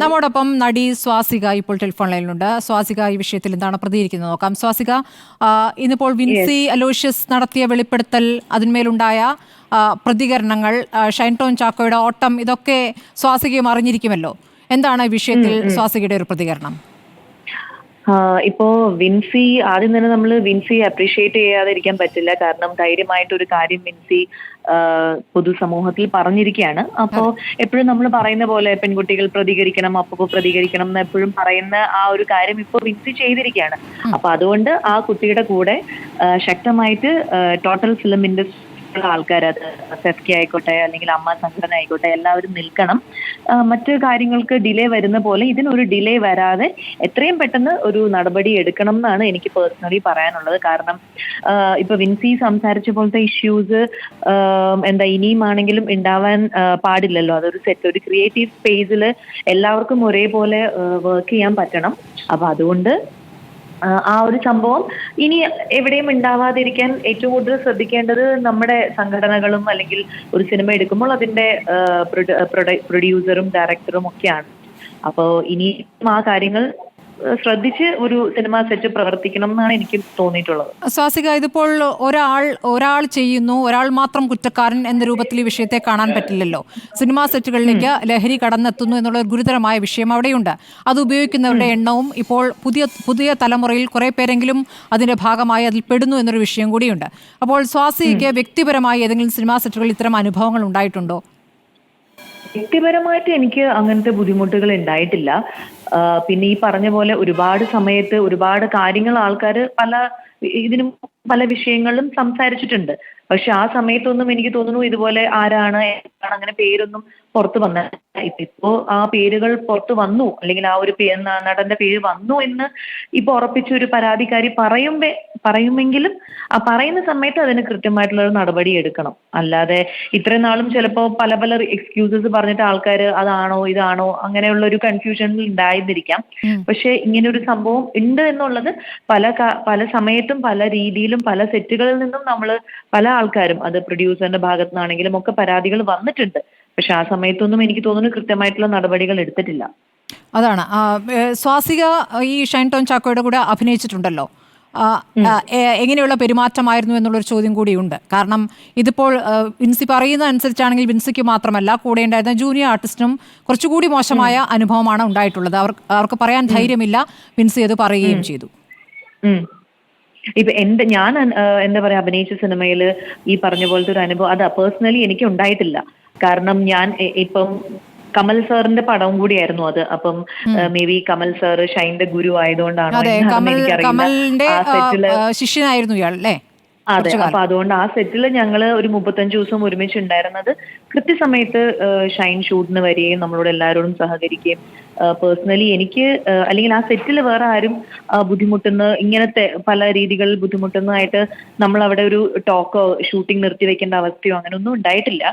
നമ്മോടൊപ്പം നടി സ്വാസിക ഇപ്പോൾ ടെലിഫോൺ ലൈനിലുണ്ട്. സ്വാസിക ഈ വിഷയത്തിൽ എന്താണ് പ്രതികരിക്കുന്നത് നോക്കാം. സ്വാസിക, ഇന്നിപ്പോൾ വിൻസി അലോഷ്യസ് നടത്തിയ വെളിപ്പെടുത്തൽ, അതിന്മേലുണ്ടായ പ്രതികരണങ്ങൾ, ഷൈൻ ടോം ചാക്കോയുടെ ഓട്ടം, ഇതൊക്കെ സ്വാസികയും അറിഞ്ഞിരിക്കുമല്ലോ. എന്താണ് ഈ വിഷയത്തിൽ സ്വാസികയുടെ ഒരു പ്രതികരണം? ഇപ്പോ വിൻസി ആദ്യം തന്നെ നമ്മൾ വിൻസി അപ്രീഷിയേറ്റ് ചെയ്യാതിരിക്കാൻ പറ്റില്ല. കാരണം ധൈര്യമായിട്ടൊരു കാര്യം വിൻസി പൊതുസമൂഹത്തിൽ പറഞ്ഞിരിക്കുകയാണ്. അപ്പോ എപ്പോഴും നമ്മൾ പറയുന്ന പോലെ പെൺകുട്ടികൾ പ്രതികരിക്കണം, അപ്പോ പ്രതികരിക്കണം എന്ന് എപ്പോഴും പറയുന്ന ആ ഒരു കാര്യം ഇപ്പോൾ വിൻസി ചെയ്തിരിക്കുകയാണ്. അപ്പൊ അതുകൊണ്ട് ആ കുട്ടിയുടെ കൂടെ ശക്തമായിട്ട് ടോട്ടൽ ഫിലിം ഇൻഡസ്ട്രി ആൾക്കാർ, അത് സെഫ്കി ആയിക്കോട്ടെ അല്ലെങ്കിൽ അമ്മ സംഘടന ആയിക്കോട്ടെ, എല്ലാവരും നിൽക്കണം. മറ്റു കാര്യങ്ങൾക്ക് ഡിലേ വരുന്ന പോലെ ഇതിനൊരു ഡിലേ വരാതെ എത്രയും പെട്ടെന്ന് ഒരു നടപടി എടുക്കണം എന്നാണ് എനിക്ക് പേഴ്സണലി പറയാനുള്ളത്. കാരണം ഇപ്പൊ വിൻസി സംസാരിച്ച പോലത്തെ ഇഷ്യൂസ് ഇനിയും ആണെങ്കിലും ഉണ്ടാവാൻ പാടില്ലല്ലോ. അതൊരു സെറ്റ്, ഒരു ക്രിയേറ്റീവ് സ്പേസിൽ എല്ലാവർക്കും ഒരേപോലെ വർക്ക് ചെയ്യാൻ പറ്റണം. അപ്പൊ അതുകൊണ്ട് ആ ഒരു സംഭവം ഇനി എവിടെയും ഉണ്ടാവാതിരിക്കാൻ ഏറ്റവും കൂടുതൽ ശ്രദ്ധിക്കേണ്ടത് നമ്മുടെ സംഘടനകളും അല്ലെങ്കിൽ ഒരു സിനിമ എടുക്കുമ്പോൾ അതിന്റെ പ്രൊഡ്യൂസറും ഡയറക്ടറും ഒക്കെയാണ്. അപ്പോൾ ഇനിയും ആ കാര്യങ്ങൾ ശ്രദ്ധിച്ച് ഒരു സിനിമ സെറ്റ് പ്രവർത്തിക്കണം എന്നാണ് എനിക്ക് തോന്നിയിട്ടുള്ളത്. സ്വാസിക, ഇതിപ്പോൾ ഒരാൾ ചെയ്യുന്നു, ഒരാൾ മാത്രം കുറ്റക്കാരൻ എന്ന രൂപത്തിൽ ഈ വിഷയത്തെ കാണാൻ പറ്റില്ലല്ലോ. സിനിമാ സെറ്റുകളിലേക്ക് ലഹരി കടന്നെത്തുന്നു എന്നുള്ള ഗുരുതരമായ വിഷയം അവിടെയുണ്ട്. അത് ഉപയോഗിക്കുന്നവരുടെ എണ്ണവും ഇപ്പോൾ പുതിയ തലമുറയിൽ കുറെ പേരെങ്കിലും അതിന്റെ ഭാഗമായി അതിൽ പെടുന്നു എന്നൊരു വിഷയം കൂടിയുണ്ട്. അപ്പോൾ സ്വാസികയ്ക്ക് വ്യക്തിപരമായി ഏതെങ്കിലും സിനിമാ സെറ്റുകളിൽ ഇത്തരം അനുഭവങ്ങൾ ഉണ്ടായിട്ടുണ്ടോ? വ്യക്തിപരമായിട്ട് എനിക്ക് അങ്ങനത്തെ ബുദ്ധിമുട്ടുകൾ ഉണ്ടായിട്ടില്ല. പിന്നെ ഈ പറഞ്ഞ പോലെ ഒരുപാട് സമയത്ത് ഒരുപാട് കാര്യങ്ങൾ ആൾക്കാർ ഇതിനും പല വിഷയങ്ങളിലും സംസാരിച്ചിട്ടുണ്ട്. പക്ഷെ ആ സമയത്തൊന്നും എനിക്ക് തോന്നുന്നു ഇതുപോലെ ആരാണ് അങ്ങനെ പേരൊന്നും പുറത്തു വന്നത്. ഇപ്പോ ആ പേരുകൾ പുറത്തു വന്നു, അല്ലെങ്കിൽ ആ ഒരു നടന്റെ പേര് വന്നു എന്ന് ഇപ്പൊ ഉറപ്പിച്ചൊരു പരാതിക്കാരി പറയുമെങ്കിലും ആ പറയുന്ന സമയത്ത് അതിന് കൃത്യമായിട്ടുള്ള ഒരു നടപടി എടുക്കണം. അല്ലാതെ ഇത്രയും നാളും ചിലപ്പോ പല എക്സ്ക്യൂസസ് പറഞ്ഞിട്ട് ആൾക്കാർ അതാണോ ഇതാണോ അങ്ങനെയുള്ള ഒരു കൺഫ്യൂഷനിൽ ഉണ്ടായിരുന്നിരിക്കാം. പക്ഷെ ഇങ്ങനെ ഒരു സംഭവം ഉണ്ട് എന്നുള്ളത് പല സമയത്തും പല രീതിയിലും പല സെറ്റുകളിൽ നിന്നും പല ആൾക്കാരും, അത് പ്രൊഡ്യൂസറിന്റെ ഭാഗത്തു നിന്നാണെങ്കിലും ഒക്കെ പരാതികൾ വന്നിട്ടുണ്ട്. പക്ഷെ ആ സമയത്തൊന്നും എനിക്ക് തോന്നുന്നു കൃത്യമായിട്ടുള്ള നടപടികൾ എടുത്തിട്ടില്ല. അതാണ്. സ്വാസിക ഈ ഷൈൻ ടോം ചാക്കോയുടെ കൂടെ അഭിനയിച്ചിട്ടുണ്ടല്ലോ. എങ്ങനെയുള്ള പെരുമാറ്റമായിരുന്നു എന്നുള്ളൊരു ചോദ്യം കൂടിയുണ്ട്. കാരണം ഇതിപ്പോൾ വിൻസി പറയുന്ന അനുസരിച്ചാണെങ്കിൽ വിൻസിക്ക് മാത്രമല്ല, കൂടെ ഉണ്ടായിരുന്ന ജൂനിയർ ആർട്ടിസ്റ്റിനും കുറച്ചുകൂടി മോശമായ അനുഭവമാണ് ഉണ്ടായിട്ടുള്ളത്. അവർക്ക് പറയാൻ ധൈര്യമില്ല. വിൻസി അത് പറയുകയും ചെയ്തു. ഇപ്പൊ ഞാൻ എന്താ പറയാ, അഭിനയിച്ച സിനിമയിൽ ഈ പറഞ്ഞ പോലത്തെ ഒരു അനുഭവം അത് പേഴ്സണലി എനിക്ക് ഉണ്ടായിട്ടില്ല. കാരണം ഞാൻ ഇപ്പം കമൽ സാറിന്റെ പടവും കൂടിയായിരുന്നു അത്. അപ്പം മേ ബി കമൽ സാർ ഷൈന്റെ ഗുരു ആയതുകൊണ്ടാണോ ശിഷ്യനായിരുന്നു ഇയാൾ അല്ലേ? അതെ. അപ്പൊ അതുകൊണ്ട് ആ സെറ്റിൽ ഞങ്ങള് ഒരു 35 ദിവസം ഒരുമിച്ച് ഉണ്ടായിരുന്നത്. കൃത്യസമയത്ത് ഷൈൻ ഷൂട്ടിന് വരികയും നമ്മളോട് എല്ലാവരോടും സഹകരിക്കുകയും പേഴ്സണലി എനിക്ക് അല്ലെങ്കിൽ ആ സെറ്റിൽ വേറെ ആരും ഇങ്ങനത്തെ പല രീതികളിൽ ബുദ്ധിമുട്ടുന്നതായിട്ട് നമ്മൾ അവിടെ ഒരു ടോക്കോ ഷൂട്ടിംഗ് നിർത്തിവെക്കേണ്ട അവസ്ഥയോ അങ്ങനെയൊന്നും ഉണ്ടായിട്ടില്ല.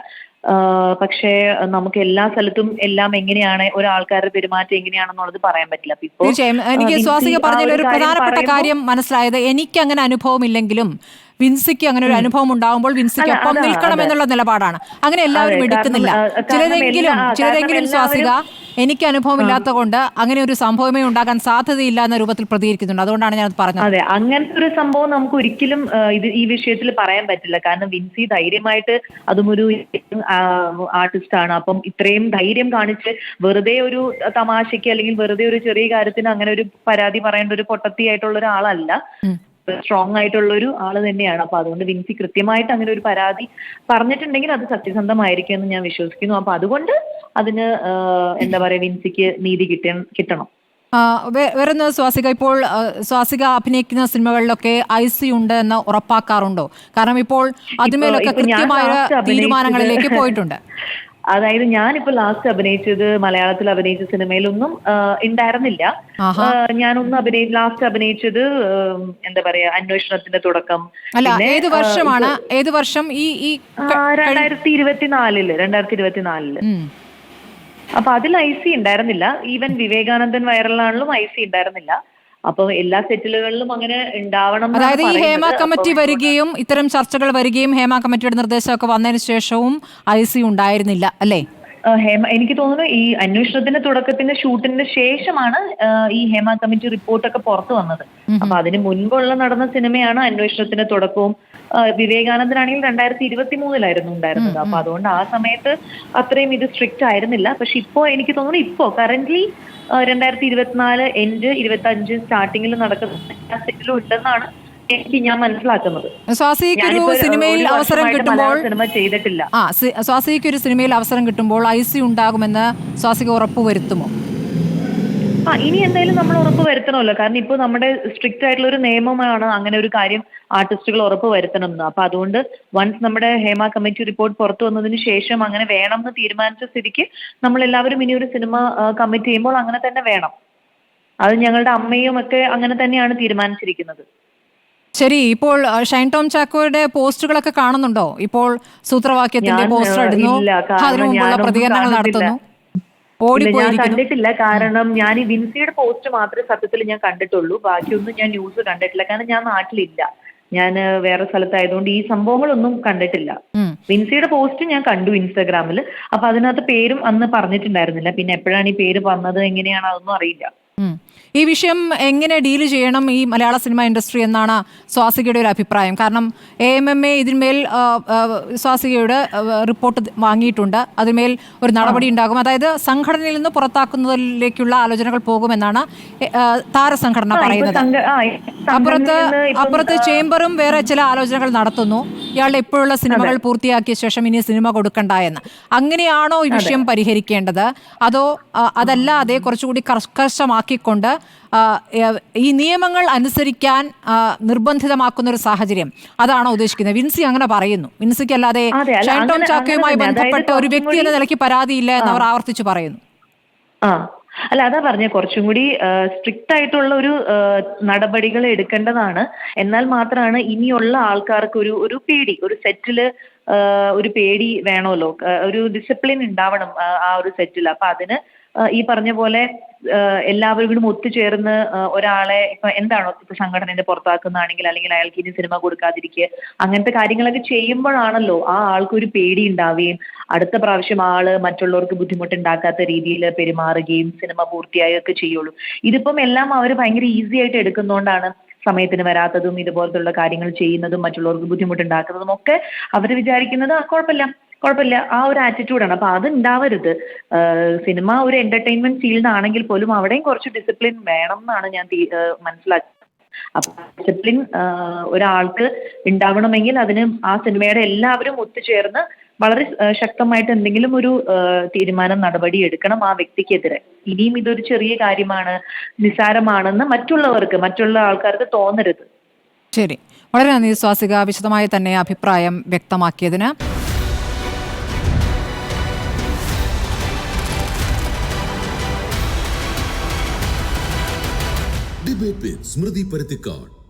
പക്ഷേ നമുക്ക് എല്ലാ സ്ഥലത്തും എല്ലാം എങ്ങനെയാണ് ഒരാൾക്കാരുടെ പെരുമാറ്റം എങ്ങനെയാണെന്നുള്ളത് പറയാൻ പറ്റില്ല. തീർച്ചയായും എനിക്ക് സ്വാസിക പറഞ്ഞതിൽ ഒരു പ്രധാനപ്പെട്ട കാര്യം മനസ്സിലായത്, എനിക്ക് അങ്ങനെ അനുഭവം ഇല്ലെങ്കിലും വിൻസിക്ക് അങ്ങനെ ഒരു അനുഭവം ഉണ്ടാകുമ്പോൾ വിൻസിക്ക് ഒപ്പം നിൽക്കണം എന്നുള്ള നിലപാടാണ്. അങ്ങനെ എല്ലാവരും എടുക്കുന്നില്ല. ചിലരെങ്കിലും സ്വാസിക എനിക്ക് അനുഭവം ഇല്ലാത്ത കൊണ്ട് അങ്ങനെ ഒരു സംഭവമേ ഉണ്ടാകാൻ സാധ്യതയില്ല എന്ന രൂപത്തിൽ പ്രതികരിക്കുന്നുണ്ട്. അതുകൊണ്ടാണ് ഞാൻ പറഞ്ഞത്. അതെ, അങ്ങനത്തെ ഒരു സംഭവം നമുക്ക് ഒരിക്കലും ഈ വിഷയത്തിൽ പറയാൻ പറ്റില്ല. കാരണം വിൻസി ധൈര്യമായിട്ട്, അതും ഒരു ആർട്ടിസ്റ്റ് ആണ്. അപ്പം ഇത്രയും ധൈര്യം കാണിച്ച് വെറുതെ ഒരു തമാശയ്ക്ക് അല്ലെങ്കിൽ വെറുതെ ഒരു ചെറിയ കാര്യത്തിന് അങ്ങനെ ഒരു പരാതി പറയേണ്ട ഒരു പൊട്ടത്തിയായിട്ടുള്ള ഒരാളല്ല. സ്ട്രോങ് ആയിട്ടുള്ള ഒരു ആള് തന്നെയാണ്. അപ്പൊ അതുകൊണ്ട് വിൻസി കൃത്യമായിട്ട് അങ്ങനെ ഒരു പരാതി പറഞ്ഞിട്ടുണ്ടെങ്കിൽ അത് സത്യസന്ധമായിരിക്കും എന്ന് ഞാൻ വിശ്വസിക്കുന്നു. അപ്പൊ അതുകൊണ്ട് അതിന് എന്താ പറയാ, വിൻസിക്ക് നീതി കിട്ടണം. വേറൊന്ന് സ്വാസിക, ഇപ്പോൾ സ്വാസിക അഭിനയിക്കുന്ന സിനിമകളിലൊക്കെ IC ഉണ്ട് എന്ന് ഉറപ്പാക്കാറുണ്ടോ? കാരണം ഇപ്പോൾ അതിന്മേലൊക്കെ കൃത്യമായ തീരുമാനങ്ങളിലേക്ക് പോയിട്ടുണ്ട്. അതായത് ഞാനിപ്പോ ലാസ്റ്റ് മലയാളത്തിൽ അഭിനയിച്ച സിനിമയിലൊന്നും ഉണ്ടായിരുന്നില്ല. ലാസ്റ്റ് അഭിനയിച്ചത് എന്താ പറയാ, അന്വേഷണത്തിന്റെ തുടക്കം. ഏത് വർഷം? 2024. അപ്പൊ അതിൽ IC ഉണ്ടായിരുന്നില്ല. ഈവൻ വിവേകാനന്ദൻ വൈറലാണെങ്കിലും IC ഉണ്ടായിരുന്നില്ല. അപ്പൊ എല്ലാ സെറ്റിലുകളിലും അങ്ങനെ ഉണ്ടാവണം. അതായത് ഈ ഹേമ കമ്മിറ്റി വരികയും ഇത്തരം ചർച്ചകൾ വരികയും ഹേമ കമ്മിറ്റിയുടെ നിർദ്ദേശമൊക്കെ വന്നതിന് ശേഷവും IC ഉണ്ടായിരുന്നില്ല അല്ലേ? എനിക്ക് തോന്നുന്നു ഈ അന്വേഷണത്തിന്റെ തുടക്കത്തിന്റെ ഷൂട്ടിന്റെ ശേഷമാണ് ഈ ഹേമ കമ്മിറ്റി റിപ്പോർട്ടൊക്കെ പുറത്തു വന്നത്. അപ്പൊ അതിന് മുൻപുള്ള നടന്ന സിനിമയാണ് അന്വേഷണത്തിന്റെ തുടക്കവും. വിവേകാനന്ദനാണെങ്കിൽ 2023 ഉണ്ടായിരുന്നത്. അപ്പൊ അതുകൊണ്ട് ആ സമയത്ത് അത്രയും ഇത് സ്ട്രിക്റ്റ് ആയിരുന്നില്ല. പക്ഷെ ഇപ്പോ എനിക്ക് തോന്നുന്നു ഇപ്പോ കറന്റ്ലി 2024 എൻഡ് 25 സ്റ്റാർട്ടിങ്ങിൽ നടക്കുന്ന ഉണ്ടെന്നാണ് ഞാൻ മനസ്സിലാക്കുന്നത്. സ്വാസിക്കൊരു സിനിമയിൽ അവസരം കിട്ടുമ്പോൾ സിനിമ ചെയ്തിട്ടില്ല. സ്വാസിക്കൊരു സിനിമയിൽ അവസരം കിട്ടുമ്പോൾ IC ഉണ്ടാകുമെന്ന് സ്വാസിക ഉറപ്പുവരുത്തുമോ? ഇനി എന്തായാലും നമ്മൾ ഉറപ്പ് വരുത്തണമല്ലോ. കാരണം ഇപ്പോൾ നമ്മുടെ സ്ട്രിക്റ്റ് ആയിട്ടുള്ള ഒരു നിയമമാണ് അങ്ങനെ ഒരു കാര്യം ആർട്ടിസ്റ്റുകൾ ഉറപ്പ് വരുത്തണം എന്ന്. അപ്പൊ അതുകൊണ്ട് വൺസ് നമ്മുടെ ഹേമ കമ്മിറ്റി റിപ്പോർട്ട് പുറത്തു വന്നതിന് ശേഷം അങ്ങനെ വേണം എന്ന് തീരുമാനിച്ച സ്ഥിതിക്ക് നമ്മൾ എല്ലാവരും ഇനി ഒരു സിനിമ കമ്മിറ്റ് ചെയ്യുമ്പോൾ അങ്ങനെ തന്നെ വേണം. അത് ഞങ്ങളുടെ അമ്മയും ഒക്കെ അങ്ങനെ തന്നെയാണ് തീരുമാനിച്ചിരിക്കുന്നത്. ശരി, ഇപ്പോൾ ഷൈൻ ടോം ചാക്കോയുടെ പോസ്റ്റുകളൊക്കെ കാണുന്നുണ്ടോ? ഇപ്പോൾ സൂത്രവാക്യത്തിന്റെ പോസ്റ്റർ ഇടുന്നു, അതിനു മുമ്പുള്ള പ്രതികരണങ്ങൾ നടത്തുന്നു, ഞാൻ കണ്ടിട്ടില്ല. കാരണം ഞാൻ ഈ വിൻസിയുടെ പോസ്റ്റ് മാത്രമേ സത്യത്തിൽ ഞാൻ കണ്ടിട്ടുള്ളൂ. ബാക്കിയൊന്നും ഞാൻ ന്യൂസ് കണ്ടിട്ടില്ല. കാരണം ഞാൻ നാട്ടിലില്ല, ഞാൻ വേറെ സ്ഥലത്തായതുകൊണ്ട് ഈ സംഭവങ്ങളൊന്നും കണ്ടിട്ടില്ല. വിൻസിയുടെ പോസ്റ്റ് ഞാൻ കണ്ടു ഇൻസ്റ്റാഗ്രാമിൽ. അപ്പൊ അതിനകത്ത് പേരും അന്ന് പറഞ്ഞിട്ടുണ്ടായിരുന്നില്ല. പിന്നെ എപ്പോഴാണ് ഈ പേര് വന്നത്, എങ്ങനെയാണ്, അതൊന്നും അറിയില്ല. ഈ വിഷയം എങ്ങനെ ഡീൽ ചെയ്യണം ഈ മലയാള സിനിമ ഇൻഡസ്ട്രി എന്നാണ് സ്വാസികയുടെ ഒരു അഭിപ്രായം? കാരണം AMMA ഇതിന്മേൽ സ്വാസികയുടെ റിപ്പോർട്ട് വാങ്ങിയിട്ടുണ്ട്, അതിന്മേൽ ഒരു നടപടി ഉണ്ടാകും, അതായത് സംഘടനയിൽ നിന്ന് പുറത്താക്കുന്നതിലേക്കുള്ള ആലോചനകൾ പോകുമെന്നാണ് താരസംഘടന പറയുന്നത്. അപ്പുറത്ത് ചേംബറും വേറെ ചില ആലോചനകൾ നടത്തുന്നു, ഇയാളുടെ ഇപ്പോഴുള്ള സിനിമകൾ പൂർത്തിയാക്കിയ ശേഷം ഇനി സിനിമ കൊടുക്കണ്ട എന്ന്. അങ്ങനെയാണോ ഈ വിഷയം പരിഹരിക്കേണ്ടത്, അതോ അതല്ലാതെ കുറച്ചുകൂടി കർക്കശമാക്കിക്കൊണ്ട് ഈ നിയമങ്ങൾ അനുസരിക്കാൻ നിർബന്ധിതമാക്കുന്ന ഒരു സാഹചര്യം അതാണോ ഉദ്ദേശിക്കുന്നത്? വിൻസി അങ്ങനെ പറയുന്നു. വിൻസിക്ക് അല്ലാതെ ഷൈൻ ടോം ചാക്കോയുമായി ബന്ധപ്പെട്ട ഒരു വ്യക്തി എന്ന നിലയ്ക്ക് പരാതിയില്ല എന്ന് അവർ ആവർത്തിച്ചു പറയുന്നു. അല്ല, അതാ പറഞ്ഞ കുറച്ചും കൂടി സ്ട്രിക്റ്റ് ആയിട്ടുള്ള ഒരു നടപടികൾ എടുക്കേണ്ടതാണ്. എന്നാൽ മാത്രമാണ് ഇനിയുള്ള ആൾക്കാർക്ക് ഒരു പേടി, ഒരു സെറ്റില് ഒരു പേടി വേണമല്ലോ, ഒരു ഡിസിപ്ലിൻ ഉണ്ടാവണം ആ ഒരു സെറ്റിൽ. അപ്പൊ അതിന് ഈ പറഞ്ഞ പോലെ എല്ലാവരും ഒത്തുചേർന്ന് ഒരാളെ ഇപ്പൊ എന്താണോ ഇപ്പൊ സംഘടനയുടെ പുറത്താക്കുന്നതാണെങ്കിൽ അല്ലെങ്കിൽ അയാൾക്ക് ഇനി സിനിമ കൊടുക്കാതിരിക്കുക, അങ്ങനത്തെ കാര്യങ്ങളൊക്കെ ചെയ്യുമ്പോഴാണല്ലോ ആ ആൾക്കൊരു പേടി ഉണ്ടാവുകയും അടുത്ത പ്രാവശ്യം ആള് മറ്റുള്ളവർക്ക് ബുദ്ധിമുട്ടുണ്ടാക്കാത്ത രീതിയിൽ പെരുമാറുകയും സിനിമ പൂർത്തിയായൊക്കെ ചെയ്യുള്ളൂ. ഇതിപ്പം എല്ലാം അവർ ഭയങ്കര ഈസി ആയിട്ട് എടുക്കുന്നതുകൊണ്ടാണ് സമയത്തിന് വരാത്തതും ഇതുപോലത്തുള്ള കാര്യങ്ങൾ ചെയ്യുന്നതും മറ്റുള്ളവർക്ക് ബുദ്ധിമുട്ടുണ്ടാക്കുന്നതും ഒക്കെ അവർ വിചാരിക്കുന്നത് കുഴപ്പമില്ല, ആ ഒരു ആറ്റിറ്റ്യൂഡാണ്. അപ്പൊ അത് ഉണ്ടാവരുത്. സിനിമ ഒരു എന്റർടൈൻമെന്റ് ഫീൽഡ് ആണെങ്കിൽ പോലും അവിടെയും കുറച്ച് ഡിസിപ്ലിൻ വേണം എന്നാണ് ഞാൻ മനസ്സിലാക്കുന്നത്. അപ്പൊ ഡിസിപ്ലിൻ ഒരാൾക്ക് ഉണ്ടാവണമെങ്കിൽ അതിന് ആ സിനിമയുടെ എല്ലാവരും ഒത്തുചേർന്ന് വളരെ ശക്തമായിട്ട് എന്തെങ്കിലും ഒരു തീരുമാനം, നടപടി എടുക്കണം ആ വ്യക്തിക്കെതിരെ. ഇനിയും ഇതൊരു ചെറിയ കാര്യമാണ്, നിസ്സാരമാണെന്ന് മറ്റുള്ള ആൾക്കാർക്ക് തോന്നരുത്. ശരി, വളരെ നന്ദി സ്വാസിക, വിശദമായി തന്നെ അഭിപ്രായം വ്യക്തമാക്കിയതിന്. Debate with Smriti Parathikkad.